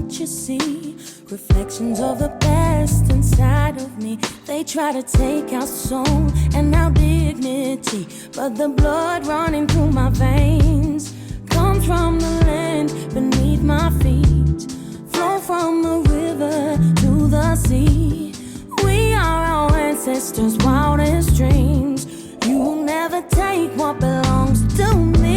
what you see. Reflections of the past inside of me. They try to take our soul and our dignity, but the blood running through my veins comes from the land beneath my feet. Flow from the river to the sea. We are our ancestors' wildest dreams. You will never take what belongs to me.